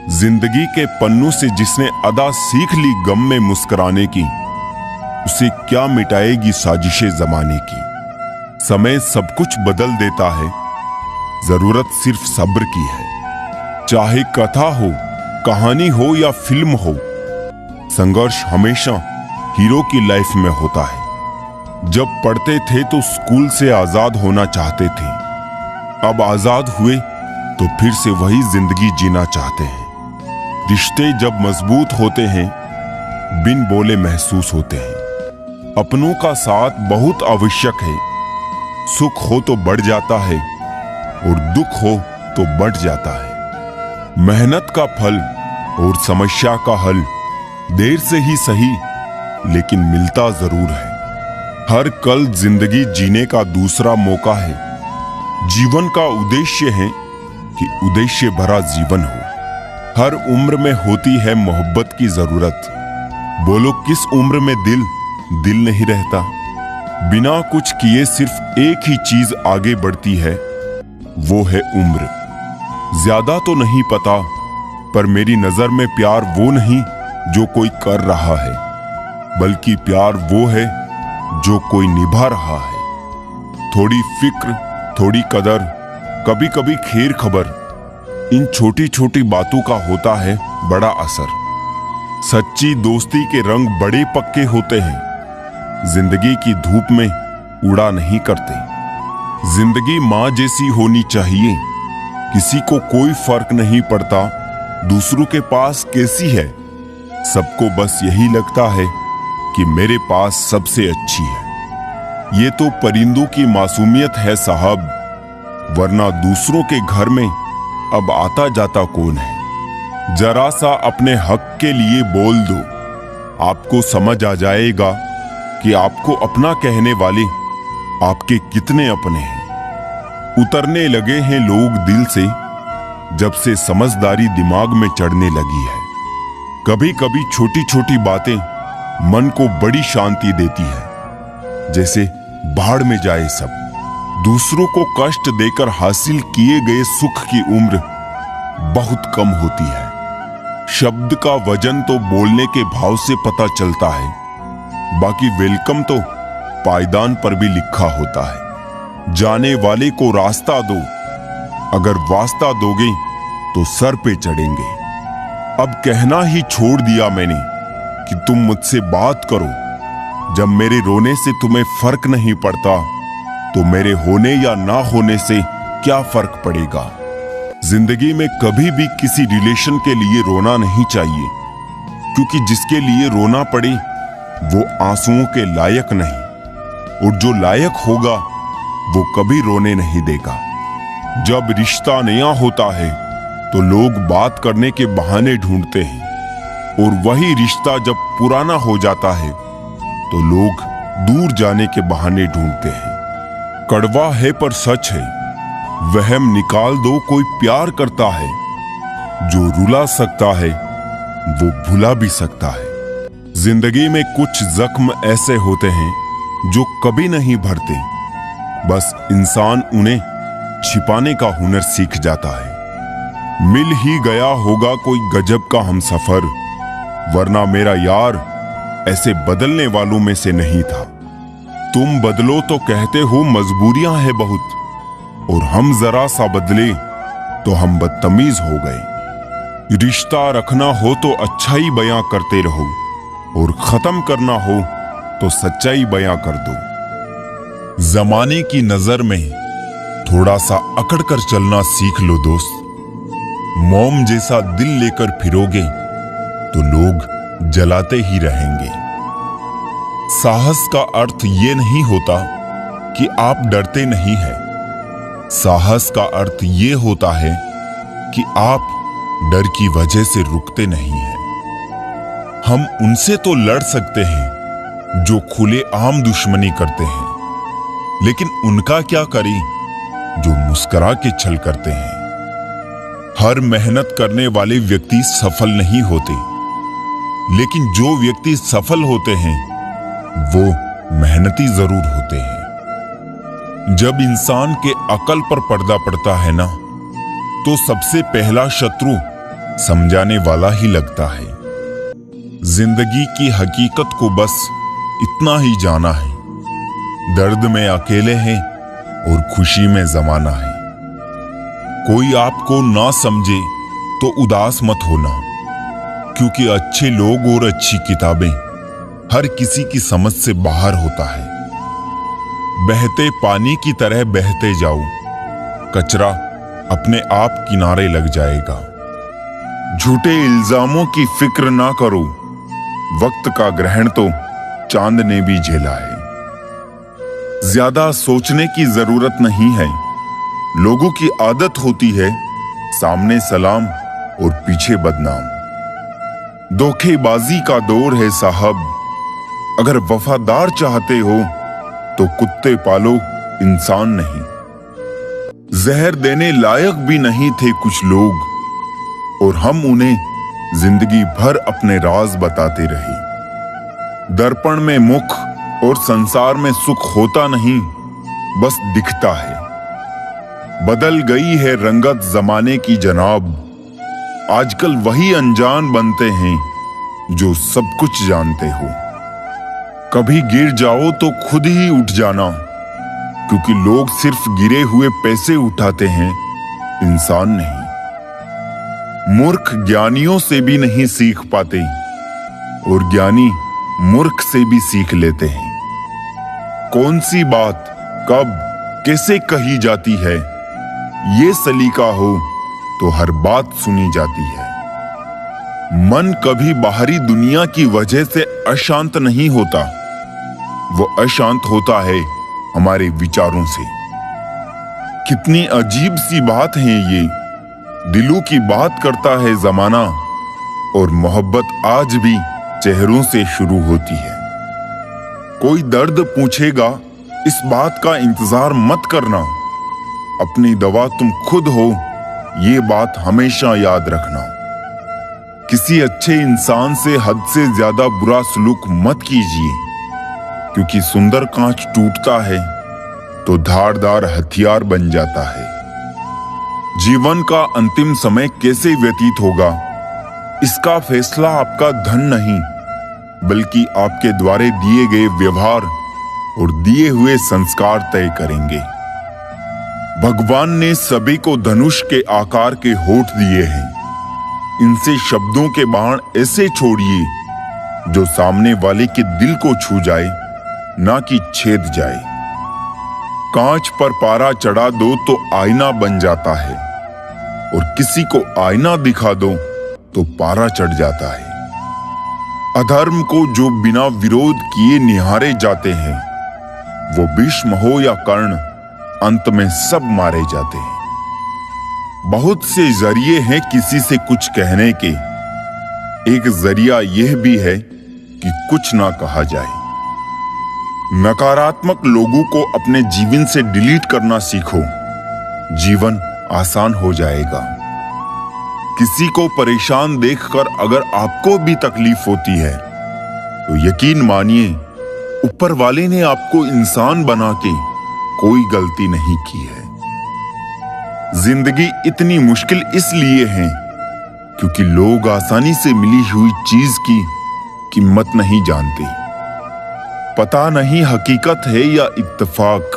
जिंदगी के पन्नों से जिसने अदा सीख ली गम में मुस्कुराने की, उसे क्या मिटाएगी साजिशें जमाने की। समय सब कुछ बदल देता है, जरूरत सिर्फ सब्र की है। चाहे कथा हो, कहानी हो या फिल्म हो, संघर्ष हमेशा हीरो की लाइफ में होता है। जब पढ़ते थे तो स्कूल से आजाद होना चाहते थे, अब आजाद हुए तो फिर से वही जिंदगी जीना चाहते हैं। रिश्ते जब मजबूत होते हैं, बिन बोले महसूस होते हैं। अपनों का साथ बहुत आवश्यक है, सुख हो तो बढ़ जाता है और दुख हो तो बढ़ जाता है। मेहनत का फल और समस्या का हल देर से ही सही, लेकिन मिलता जरूर है। हर कल जिंदगी जीने का दूसरा मौका है। जीवन का उद्देश्य है कि उद्देश्य भरा जीवन हो। हर उम्र में होती है मोहब्बत की जरूरत। बोलो किस उम्र में दिल नहीं रहता। बिना कुछ किए सिर्फ एक ही चीज आगे बढ़ती है, वो है उम्र। ज्यादा तो नहीं पता, पर मेरी नजर में प्यार वो नहीं जो कोई कर रहा है, बल्कि प्यार वो है जो कोई निभा रहा है। थोड़ी फिक्र, थोड़ी कदर, कभी कभी खैर खबर, इन छोटी छोटी बातों का होता है बड़ा असर। सच्ची दोस्ती के रंग बड़े पक्के होते हैं, जिंदगी की धूप में उड़ा नहीं करते। जिंदगी माँ जैसी होनी चाहिए, किसी को कोई फर्क नहीं पड़ता दूसरों के पास कैसी है। सबको बस यही लगता है कि मेरे पास सबसे अच्छी है। ये तो परिंदों की मासूमियत है साहब, वरना दूसरों के घर में अब आता जाता कौन है। जरा सा अपने हक के लिए बोल दो, आपको समझ आ जाएगा कि आपको अपना कहने वाले आपके कितने अपने हैं। उतरने लगे हैं लोग दिल से, जब से समझदारी दिमाग में चढ़ने लगी है। कभी कभी छोटी छोटी बातें मन को बड़ी शांति देती है, जैसे भाड़ में जाए सब। दूसरों को कष्ट देकर हासिल किए गए सुख की उम्र बहुत कम होती है। शब्द का वजन तो बोलने के भाव से पता चलता है, बाकी वेलकम तो पायदान पर भी लिखा होता है। जाने वाले को रास्ता दो, अगर वास्ता दोगे तो सर पे चढ़ेंगे। अब कहना ही छोड़ दिया मैंने कि तुम मुझसे बात करो। जब मेरे रोने से तुम्हें फर्क नहीं पड़ता, तो मेरे होने या ना होने से क्या फर्क पड़ेगा। जिंदगी में कभी भी किसी रिलेशन के लिए रोना नहीं चाहिए, क्योंकि जिसके लिए रोना पड़े वो आंसुओं के लायक नहीं, और जो लायक होगा वो कभी रोने नहीं देगा। जब रिश्ता नया होता है तो लोग बात करने के बहाने ढूंढते हैं, और वही रिश्ता जब पुराना हो जाता है तो लोग दूर जाने के बहाने ढूंढते हैं। कड़वा है पर सच है, वहम निकाल दो, कोई प्यार करता है। जो रुला सकता है वो भुला भी सकता है। जिंदगी में कुछ जख्म ऐसे होते हैं जो कभी नहीं भरते, बस इंसान उन्हें छिपाने का हुनर सीख जाता है। मिल ही गया होगा कोई गजब का हमसफर, वरना मेरा यार ऐसे बदलने वालों में से नहीं था। तुम बदलो तो कहते हो मजबूरियां हैं बहुत, और हम जरा सा बदले तो हम बदतमीज हो गए। रिश्ता रखना हो तो अच्छाई बयां करते रहो, और खत्म करना हो तो सच्चाई बयां कर दो। जमाने की नजर में थोड़ा सा अकड़ कर चलना सीख लो दोस्त। मोम जैसा दिल लेकर फिरोगे तो लोग जलाते ही रहेंगे। साहस का अर्थ ये नहीं होता कि आप डरते नहीं हैं। साहस का अर्थ ये होता है कि आप डर की वजह से रुकते नहीं हैं। हम उनसे तो लड़ सकते हैं जो खुले आम दुश्मनी करते हैं, लेकिन उनका क्या करें जो मुस्कुरा के छल करते हैं। हर मेहनत करने वाले व्यक्ति सफल नहीं होते, लेकिन जो व्यक्ति सफल होते हैं वो मेहनती जरूर होते हैं। जब इंसान के अकल पर पर्दा पड़ता है ना, तो सबसे पहला शत्रु समझाने वाला ही लगता है। जिंदगी की हकीकत को बस इतना ही जाना है, दर्द में अकेले हैं और खुशी में जमाना है। कोई आपको ना समझे तो उदास मत होना, क्योंकि अच्छे लोग और अच्छी किताबें हर किसी की समझ से बाहर होता है। बहते पानी की तरह बहते जाओ, कचरा अपने आप किनारे लग जाएगा। झूठे इल्जामों की फिक्र ना करो, वक्त का ग्रहण तो चांद ने भी झेला है। ज्यादा सोचने की जरूरत नहीं है, लोगों की आदत होती है सामने सलाम और पीछे बदनाम। धोखेबाजी का दौर है साहब, अगर वफादार चाहते हो तो कुत्ते पालो, इंसान नहीं। जहर देने लायक भी नहीं थे कुछ लोग, और हम उन्हें जिंदगी भर अपने राज बताते रहे। दर्पण में मुख और संसार में सुख होता नहीं, बस दिखता है। बदल गई है रंगत जमाने की जनाब, आजकल वही अनजान बनते हैं जो सब कुछ जानते हो। कभी गिर जाओ तो खुद ही उठ जाना, क्योंकि लोग सिर्फ गिरे हुए पैसे उठाते हैं, इंसान नहीं। मूर्ख ज्ञानियों से भी नहीं सीख पाते, और ज्ञानी मूर्ख से भी सीख लेते हैं। कौन सी बात कब कैसे कही जाती है, ये सलीका हो तो हर बात सुनी जाती है। मन कभी बाहरी दुनिया की वजह से अशांत नहीं होता, वो अशांत होता है हमारे विचारों से। कितनी अजीब सी बात है ये, दिलों की बात करता है जमाना, और मोहब्बत आज भी चेहरों से शुरू होती है। कोई दर्द पूछेगा, इस बात का इंतजार मत करना, अपनी दवा तुम खुद हो, ये बात हमेशा याद रखना। किसी अच्छे इंसान से हद से ज्यादा बुरा सलूक मत कीजिए, क्योंकि सुंदर कांच टूटता है तो धारदार हथियार बन जाता है। जीवन का अंतिम समय कैसे व्यतीत होगा, इसका फैसला आपका धन नहीं, बल्कि आपके द्वारा दिए गए व्यवहार और दिए हुए संस्कार तय करेंगे। भगवान ने सभी को धनुष के आकार के होठ दिए हैं, इनसे शब्दों के बाण ऐसे छोड़िए जो सामने वाले के दिल को छू जाए, ना कि छेद जाए। कांच पर पारा चढ़ा दो तो आईना बन जाता है, और किसी को आईना दिखा दो तो पारा चढ़ जाता है। अधर्म को जो बिना विरोध किए निहारे जाते हैं, वो भीष्म हो या कर्ण, अंत में सब मारे जाते हैं। बहुत से जरिए हैं किसी से कुछ कहने के, एक जरिया यह भी है कि कुछ ना कहा जाए। नकारात्मक लोगों को अपने जीवन से डिलीट करना सीखो, जीवन आसान हो जाएगा। किसी को परेशान देखकर अगर आपको भी तकलीफ होती है, तो यकीन मानिए ऊपर वाले ने आपको इंसान बना के कोई गलती नहीं की है। जिंदगी इतनी मुश्किल इसलिए है क्योंकि लोग आसानी से मिली हुई चीज की कीमत नहीं जानते। पता नहीं हकीकत है या इत्तेफाक,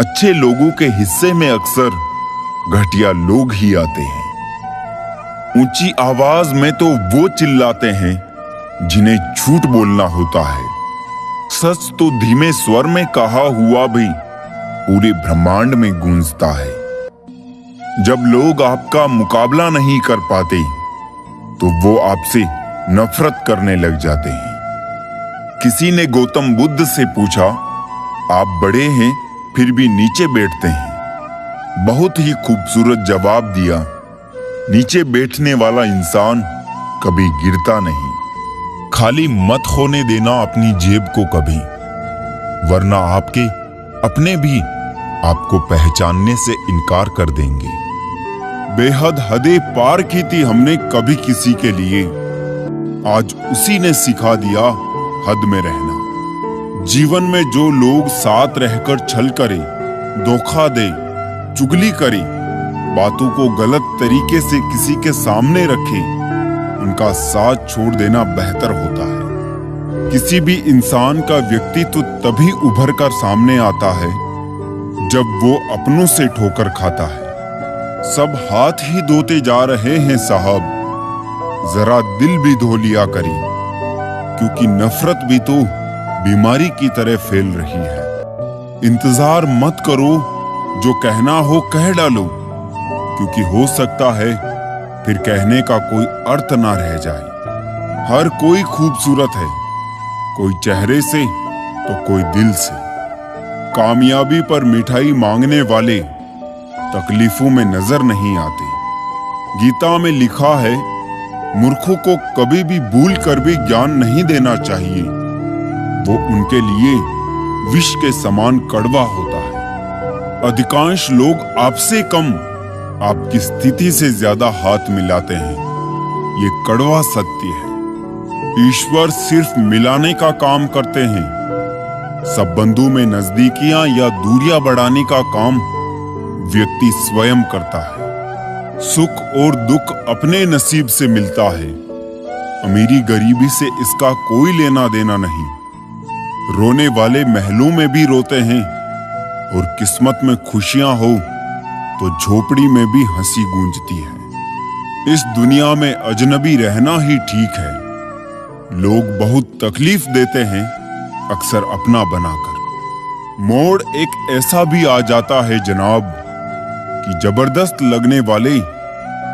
अच्छे लोगों के हिस्से में अक्सर घटिया लोग ही आते हैं। ऊंची आवाज में तो वो चिल्लाते हैं जिन्हें झूठ बोलना होता है। सच तो धीमे स्वर में कहा हुआ भी पूरे ब्रह्मांड में गूंजता है। जब लोग आपका मुकाबला नहीं कर पाते, तो वो आपसे नफरत करने लग जाते हैं। किसी ने गौतम बुद्ध से पूछा, आप बड़े हैं फिर भी नीचे बैठते हैं। बहुत ही खूबसूरत जवाब दिया, नीचे बैठने वाला इंसान कभी गिरता नहीं। खाली मत होने देना अपनी जेब को कभी, वरना आपके अपने भी आपको पहचानने से इनकार कर देंगे। बेहद हदें पार की थी हमने कभी किसी के लिए, आज उसी ने सिखा दिया हद में रहना। जीवन में जो लोग साथ रहकर छल करे, धोखा दे, चुगली करे, बातों को गलत तरीके से किसी के सामने रखे, उनका साथ छोड़ देना बेहतर होता है। किसी भी इंसान का व्यक्तित्व तभी उभर कर सामने आता है जब वो अपनों से ठोकर खाता है। सब हाथ ही धोते जा रहे हैं साहब, जरा दिल भी धो लिया करी, क्योंकि नफरत भी तो बीमारी की तरह फैल रही है। इंतजार मत करो, जो कहना हो कह डालो, क्योंकि हो सकता है फिर कहने का कोई अर्थ ना रह जाए। हर कोई खूबसूरत है, कोई चेहरे से तो कोई दिल से। कामयाबी पर मिठाई मांगने वाले तकलीफों में नजर नहीं आते। गीता में लिखा है, मूर्खों को कभी भी भूल कर भी ज्ञान नहीं देना चाहिए, वो उनके लिए विष के समान कड़वा होता है। अधिकांश लोग आपसे कम आपकी स्थिति से ज्यादा हाथ मिलाते हैं, ये कड़वा सत्य है। ईश्वर सिर्फ मिलाने का काम करते हैं। संबंधों में नजदीकियां या दूरियां बढ़ाने का काम व्यक्ति स्वयं करता है। सुख और दुख अपने नसीब से मिलता है। अमीरी गरीबी से इसका कोई लेना देना नहीं। रोने वाले महलों में भी रोते हैं, और किस्मत में खुशियां हो तो झोपड़ी में भी हंसी गूंजती है। इस दुनिया में अजनबी रहना ही ठीक है। लोग बहुत तकलीफ देते हैं, अक्सर अपना बनाकर। मोड़ एक ऐसा भी आ जाता है जनाब कि जबरदस्त लगने वाले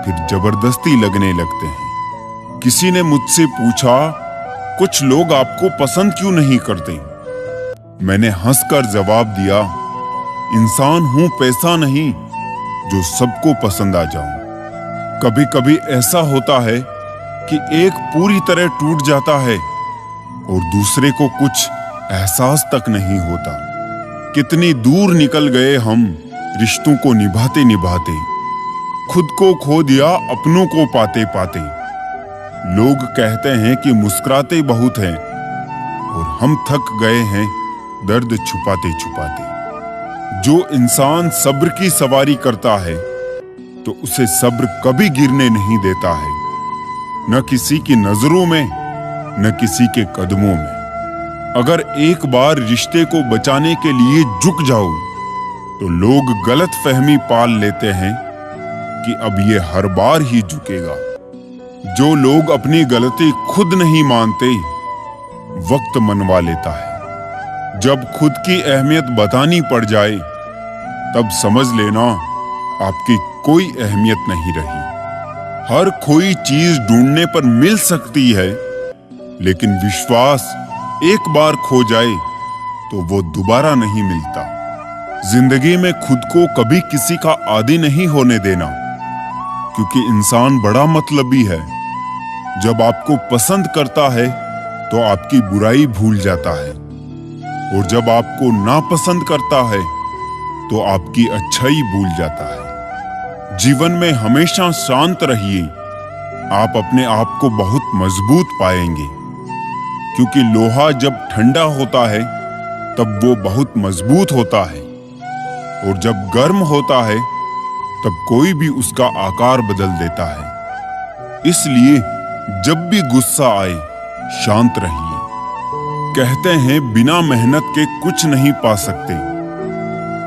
फिर जबरदस्ती लगने लगते हैं। किसी ने मुझसे पूछा, कुछ लोग आपको पसंद क्यों नहीं करते? मैंने हंसकर जवाब दिया, इंसान हूं, पैसा नहीं जो सबको पसंद आ जाऊं। कभी कभी ऐसा होता है कि एक पूरी तरह टूट जाता है और दूसरे को कुछ एहसास तक नहीं होता। कितनी दूर निकल गए हम रिश्तों को निभाते निभाते, खुद को खो दिया अपनों को पाते पाते। लोग कहते हैं कि मुस्कुराते बहुत हैं, और हम थक गए हैं दर्द छुपाते छुपाते। जो इंसान सब्र की सवारी करता है तो उसे सब्र कभी गिरने नहीं देता है, न किसी की नजरों में न किसी के कदमों में। अगर एक बार रिश्ते को बचाने के लिए झुक जाओ तो लोग गलत फहमी पाल लेते हैं कि अब ये हर बार ही झुकेगा। जो लोग अपनी गलती खुद नहीं मानते, वक्त मनवा लेता है। जब खुद की अहमियत बतानी पड़ जाए तब समझ लेना आपकी कोई अहमियत नहीं रही। हर कोई चीज ढूंढने पर मिल सकती है, लेकिन विश्वास एक बार खो जाए तो वो दोबारा नहीं मिलता। जिंदगी में खुद को कभी किसी का आदी नहीं होने देना, क्योंकि इंसान बड़ा मतलबी है। जब आपको पसंद करता है तो आपकी बुराई भूल जाता है, और जब आपको नापसंद करता है तो आपकी अच्छाई भूल जाता है। जीवन में हमेशा शांत रहिए, आप अपने आप को बहुत मजबूत पाएंगे, क्योंकि लोहा जब ठंडा होता है तब वो बहुत मजबूत होता है, और जब गर्म होता है तब कोई भी उसका आकार बदल देता है। इसलिए जब भी गुस्सा आए शांत रहिए। कहते हैं बिना मेहनत के कुछ नहीं पा सकते।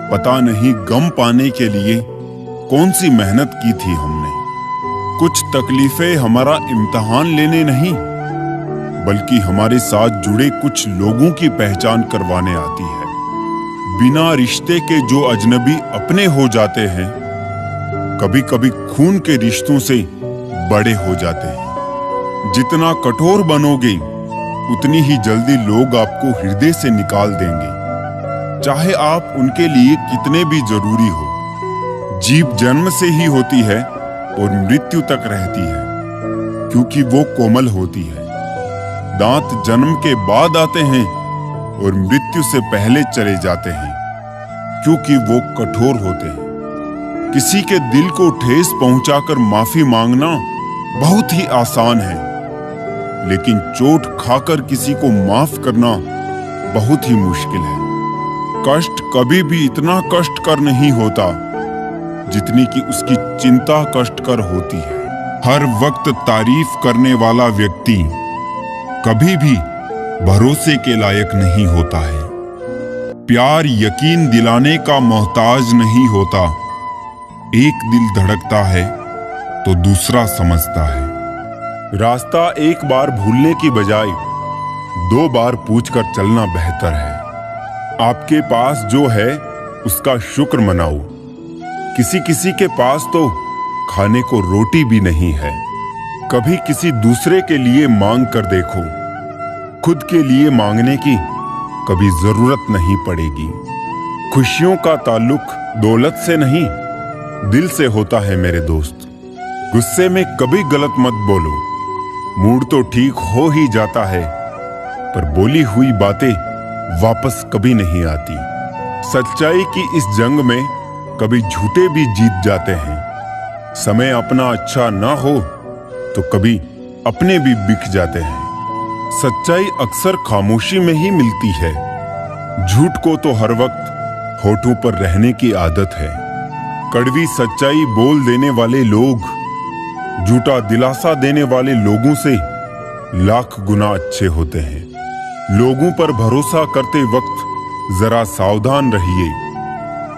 पता नहीं गम पाने के लिए कौन सी मेहनत की थी हमने। कुछ तकलीफें हमारा इम्तिहान लेने नहीं, बल्कि हमारे साथ जुड़े कुछ लोगों की पहचान करवाने आती है। बिना रिश्ते के जो अजनबी अपने हो जाते हैं, कभी कभी खून के रिश्तों से बड़े हो जाते हैं। जितना कठोर बनोगे उतनी ही जल्दी लोग आपको हृदय से निकाल देंगे, चाहे आप उनके लिए कितने भी जरूरी हो। जीभ जन्म से ही होती है और मृत्यु तक रहती है, क्योंकि वो कोमल होती है। दांत जन्म के बाद आते हैं और मृत्यु से पहले चले जाते हैं, क्योंकि वो कठोर होते हैं। किसी के दिल को ठेस पहुंचाकर माफी मांगना बहुत ही आसान है, लेकिन चोट खाकर किसी को माफ करना बहुत ही मुश्किल है। कष्ट कभी भी इतना कष्टकर नहीं होता जितनी कि उसकी चिंता कष्टकर होती है। हर वक्त तारीफ करने वाला व्यक्ति कभी भी भरोसे के लायक नहीं होता है। प्यार यकीन दिलाने का मोहताज नहीं होता। एक दिल धड़कता है तो दूसरा समझता है। रास्ता एक बार भूलने की बजाय 2 बार पूछकर चलना बेहतर है। आपके पास जो है उसका शुक्र मनाओ। किसी किसी के पास तो खाने को रोटी भी नहीं है। कभी किसी दूसरे के लिए मांग कर देखो, खुद के लिए मांगने की कभी जरूरत नहीं पड़ेगी। खुशियों का ताल्लुक दौलत से नहीं, दिल से होता है मेरे दोस्त। गुस्से में कभी गलत मत बोलो। मूड तो ठीक हो ही जाता है, पर बोली हुई बातें वापस कभी नहीं आती। सच्चाई की इस जंग में कभी झूठे भी जीत जाते हैं। समय अपना अच्छा ना हो तो कभी अपने भी बिक जाते हैं। सच्चाई अक्सर खामोशी में ही मिलती है। झूठ को तो हर वक्त होठों पर रहने की आदत है। कड़वी सच्चाई बोल देने वाले लोग झूठा दिलासा देने वाले लोगों से लाख गुना अच्छे होते हैं। लोगों पर भरोसा करते वक्त जरा सावधान रहिए,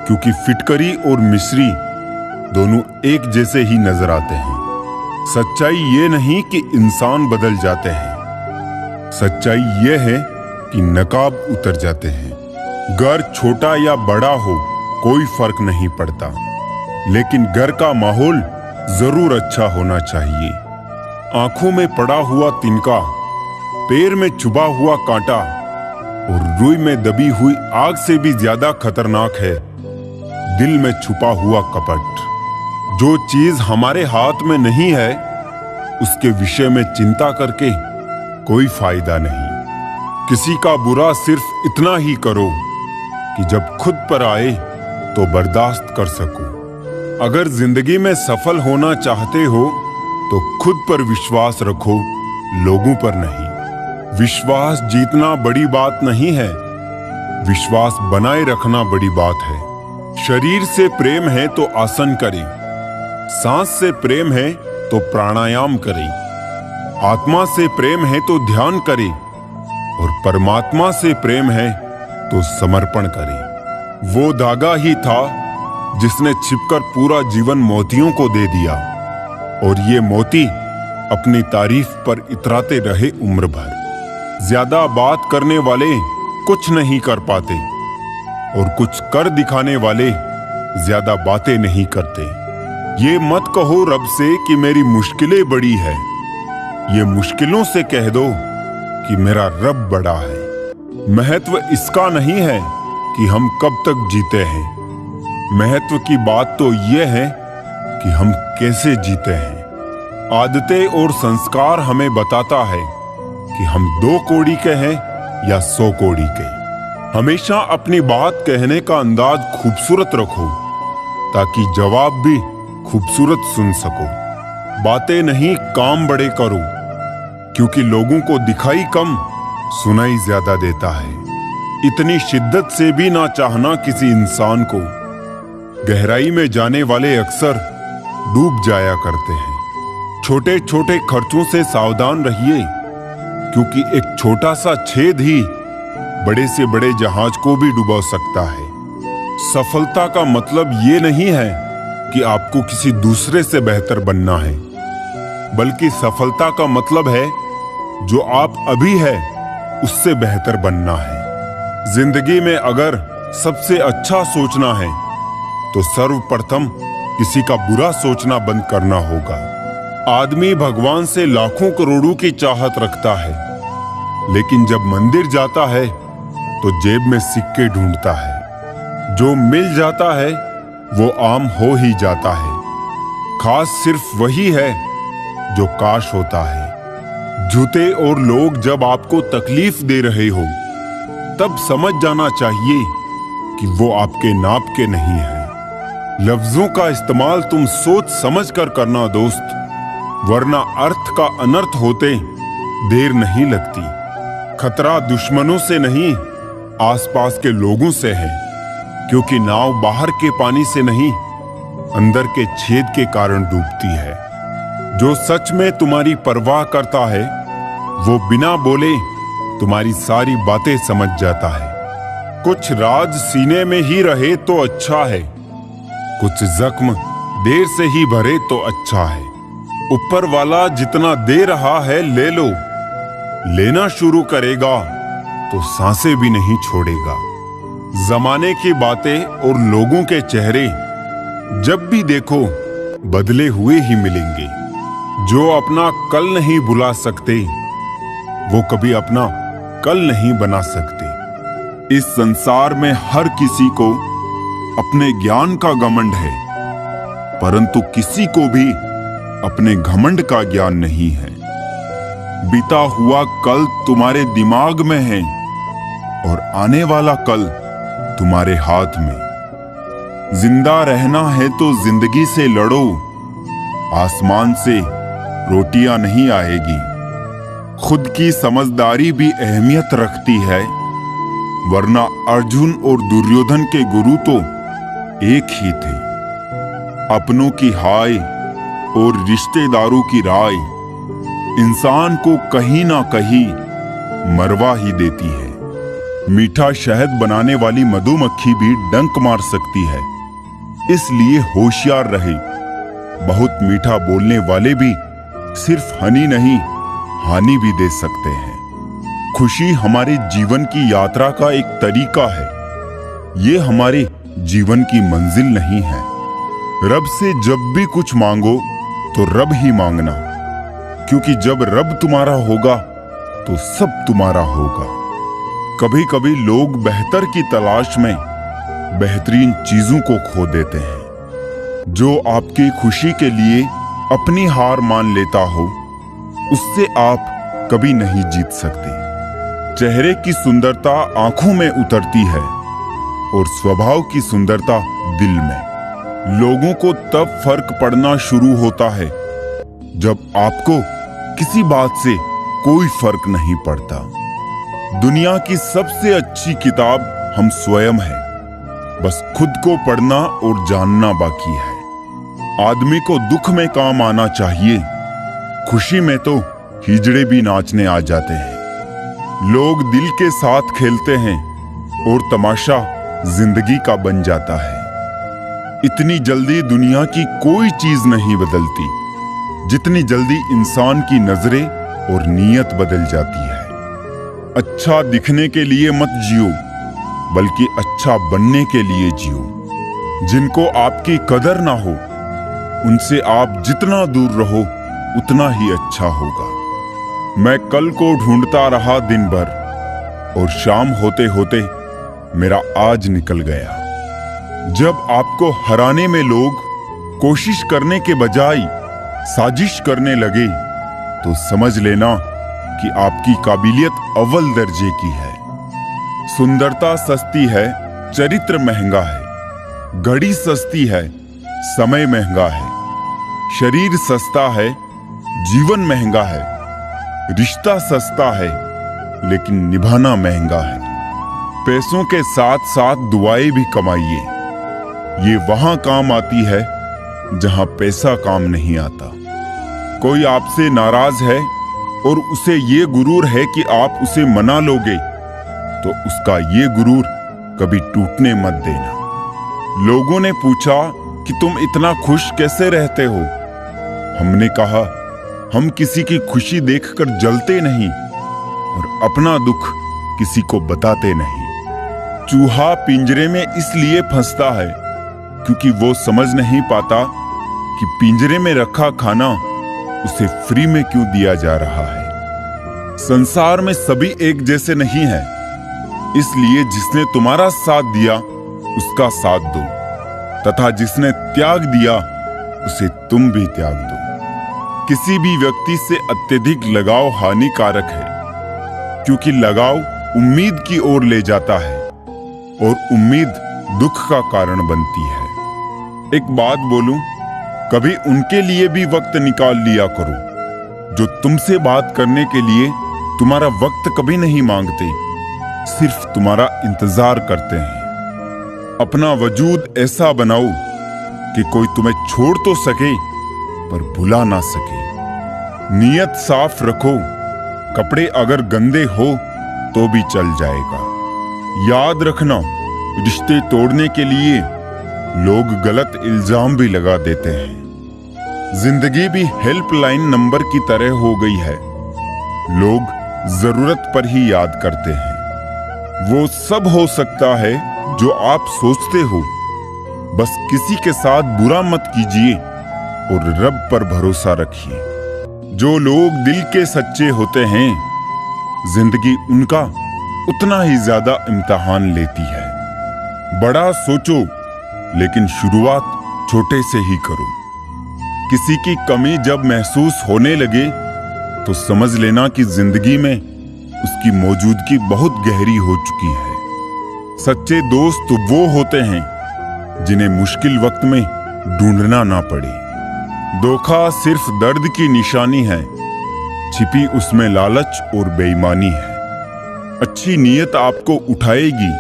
क्योंकि फिटकरी और मिश्री दोनों एक जैसे ही नजर आते हैं। सच्चाई ये नहीं कि इंसान बदल जाते हैं, सच्चाई ये है कि नकाब उतर जाते हैं। घर छोटा या बड़ा हो कोई फर्क नहीं पड़ता, लेकिन घर का माहौल जरूर अच्छा होना चाहिए। आंखों में पड़ा हुआ तिनका, पैर में चुभा हुआ कांटा और रुई में दबी हुई आग से भी ज्यादा खतरनाक है दिल में छुपा हुआ कपट। जो चीज हमारे हाथ में नहीं है उसके विषय में चिंता करके कोई फायदा नहीं। किसी का बुरा सिर्फ इतना ही करो कि जब खुद पर आए तो बर्दाश्त कर सको। अगर जिंदगी में सफल होना चाहते हो तो खुद पर विश्वास रखो, लोगों पर नहीं। विश्वास जीतना बड़ी बात नहीं है, विश्वास बनाए रखना बड़ी बात है। शरीर से प्रेम है तो आसन करें, सांस से प्रेम है तो प्राणायाम करें, आत्मा से प्रेम है तो ध्यान करें और परमात्मा से प्रेम है तो समर्पण करें। वो धागा ही था जिसने छिपकर पूरा जीवन मोतियों को दे दिया, और ये मोती अपनी तारीफ पर इतराते रहे उम्र भर। ज्यादा बात करने वाले कुछ नहीं कर पाते और कुछ कर दिखाने वाले ज्यादा बातें नहीं करते। ये मत कहो रब से कि मेरी मुश्किलें बड़ी है, ये मुश्किलों से कह दो कि मेरा रब बड़ा है। महत्व इसका नहीं है कि हम कब तक जीते हैं, महत्व की बात तो ये है कि हम कैसे जीते हैं। आदतें और संस्कार हमें बताता है कि हम 2 कौड़ी के हैं या 100 कौड़ी के। हमेशा अपनी बात कहने का अंदाज खूबसूरत रखो ताकि जवाब भी खूबसूरत सुन सको। बातें नहीं काम बड़े करो, क्योंकि लोगों को दिखाई कम सुनाई ज्यादा देता है। इतनी शिद्दत से भी ना चाहना किसी इंसान को। गहराई में जाने वाले अक्सर डूब जाया करते हैं। छोटे छोटे खर्चों से सावधान रहिए, क्योंकि एक छोटा सा छेद ही बड़े से बड़े जहाज को भी डुबा सकता है। सफलता का मतलब ये नहीं है कि आपको किसी दूसरे से बेहतर बनना है, बल्कि सफलता का मतलब है जो आप अभी है उससे बेहतर बनना है। जिंदगी में अगर सबसे अच्छा सोचना है तो सर्वप्रथम किसी का बुरा सोचना बंद करना होगा। आदमी भगवान से लाखों करोड़ों की चाहत रखता है, लेकिन जब मंदिर जाता है तो जेब में सिक्के ढूंढता है। जो मिल जाता है वो आम हो ही जाता है। खास सिर्फ वही है जो काश होता है। झूठे और लोग जब आपको तकलीफ दे रहे हो तब समझ जाना चाहिए कि वो आपके नाप के नहीं है। लफ्जों का इस्तेमाल तुम सोच समझ कर करना दोस्त, वरना अर्थ का अनर्थ होते देर नहीं लगती। खतरा दुश्मनों से नहीं, आसपास के लोगों से है, क्योंकि नाव बाहर के पानी से नहीं अंदर के छेद के कारण डूबती है। जो सच में तुम्हारी परवाह करता है वो बिना बोले तुम्हारी सारी बातें समझ जाता है। कुछ राज सीने में ही रहे तो अच्छा है, कुछ जख्म देर से ही भरे तो अच्छा है। ऊपर वाला जितना दे रहा है ले लो, लेना शुरू करेगा तो सांसें भी नहीं छोड़ेगा। जमाने की बातें और लोगों के चेहरे जब भी देखो बदले हुए ही मिलेंगे। जो अपना कल नहीं भुला सकते वो कभी अपना कल नहीं बना सकते। इस संसार में हर किसी को अपने ज्ञान का घमंड है, परंतु किसी को भी अपने घमंड का ज्ञान नहीं है। बीता हुआ कल तुम्हारे दिमाग में है और आने वाला कल तुम्हारे हाथ में। जिंदा रहना है तो जिंदगी से लड़ो, आसमान से रोटियां नहीं आएगी। खुद की समझदारी भी अहमियत रखती है, वरना अर्जुन और दुर्योधन के गुरु तो एक ही थे। अपनों की हाय और रिश्तेदारों की राय इंसान को कहीं ना कहीं मरवा ही देती है। मीठा शहद बनाने वाली मधुमक्खी भी डंक मार सकती है, इसलिए होशियार रहे। बहुत मीठा बोलने वाले भी सिर्फ हनी नहीं हानि भी दे सकते हैं। खुशी हमारे जीवन की यात्रा का एक तरीका है, ये हमारे जीवन की मंजिल नहीं है। रब से जब भी कुछ मांगो तो रब ही मांगना, क्योंकि जब रब तुम्हारा होगा तो सब तुम्हारा होगा। कभी कभी लोग बेहतर की तलाश में बेहतरीन चीजों को खो देते हैं। जो आपकी खुशी के लिए अपनी हार मान लेता हो उससे आप कभी नहीं जीत सकते। चेहरे की सुंदरता आंखों में उतरती है और स्वभाव की सुंदरता दिल में। लोगों को तब फर्क पड़ना शुरू होता है जब आपको किसी बात से कोई फर्क नहीं पड़ता। दुनिया की सबसे अच्छी किताब हम स्वयं हैं, बस खुद को पढ़ना और जानना बाकी है। आदमी को दुख में काम आना चाहिए, खुशी में तो हिजड़े भी नाचने आ जाते हैं। लोग दिल के साथ खेलते हैं और तमाशा जिंदगी का बन जाता है। इतनी जल्दी दुनिया की कोई चीज नहीं बदलती जितनी जल्दी इंसान की नजरें और नीयत बदल जाती है। अच्छा दिखने के लिए मत जियो, बल्कि अच्छा बनने के लिए जियो। जिनको आपकी कदर ना हो उनसे आप जितना दूर रहो उतना ही अच्छा होगा। मैं कल को ढूंढता रहा दिन भर और शाम होते होते मेरा आज निकल गया। जब आपको हराने में लोग कोशिश करने के बजाय साजिश करने लगे तो समझ लेना कि आपकी काबिलियत अव्वल दर्जे की है। सुंदरता सस्ती है, चरित्र महंगा है। घड़ी सस्ती है, समय महंगा है। शरीर सस्ता है, जीवन महंगा है। रिश्ता सस्ता है, लेकिन निभाना महंगा है। पैसों के साथ साथ दुआएं भी कमाइए, ये वहां काम आती है जहां पैसा काम नहीं आता। कोई आपसे नाराज है और उसे ये गुरूर है कि आप उसे मना लोगे, तो उसका ये गुरूर कभी टूटने मत देना। लोगों ने पूछा कि तुम इतना खुश कैसे रहते हो? हमने कहा, हम किसी की खुशी देखकर जलते नहीं और अपना दुख किसी को बताते नहीं। चूहा पिंजरे में इसलिए फंसता है क्योंकि वो समझ नहीं पाता कि पिंजरे में रखा खाना उसे फ्री में क्यों दिया जा रहा है। संसार में सभी एक जैसे नहीं हैं, इसलिए जिसने तुम्हारा साथ दिया उसका साथ दो, तथा जिसने त्याग दिया उसे तुम भी त्याग दो। किसी भी व्यक्ति से अत्यधिक लगाव हानिकारक है, क्योंकि लगाव उम्मीद की ओर ले जाता है और उम्मीद दुख का कारण बनती है। एक बात बोलूं, कभी उनके लिए भी वक्त निकाल लिया करो जो तुमसे बात करने के लिए तुम्हारा वक्त कभी नहीं मांगते, सिर्फ तुम्हारा इंतजार करते हैं। अपना वजूद ऐसा बनाओ कि कोई तुम्हें छोड़ तो सके पर भुला ना सके। नीयत साफ रखो, कपड़े अगर गंदे हो तो भी चल जाएगा। याद रखना, रिश्ते तोड़ने के लिए लोग गलत इल्जाम भी लगा देते हैं। जिंदगी भी हेल्पलाइन नंबर की तरह हो गई है, लोग जरूरत पर ही याद करते हैं। वो सब हो सकता है जो आप सोचते हो, बस किसी के साथ बुरा मत कीजिए और रब पर भरोसा रखिए। जो लोग दिल के सच्चे होते हैं, जिंदगी उनका उतना ही ज्यादा इम्तिहान लेती है। बड़ा सोचो लेकिन शुरुआत छोटे से ही करो। किसी की कमी जब महसूस होने लगे तो समझ लेना कि जिंदगी में उसकी मौजूदगी बहुत गहरी हो चुकी है। सच्चे दोस्त वो होते हैं जिन्हें मुश्किल वक्त में ढूंढना ना पड़े। धोखा सिर्फ दर्द की निशानी है, छिपी उसमें लालच और बेईमानी है। अच्छी नीयत आपको उठाएगी,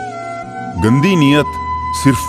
गंदी नीयत सिर्फ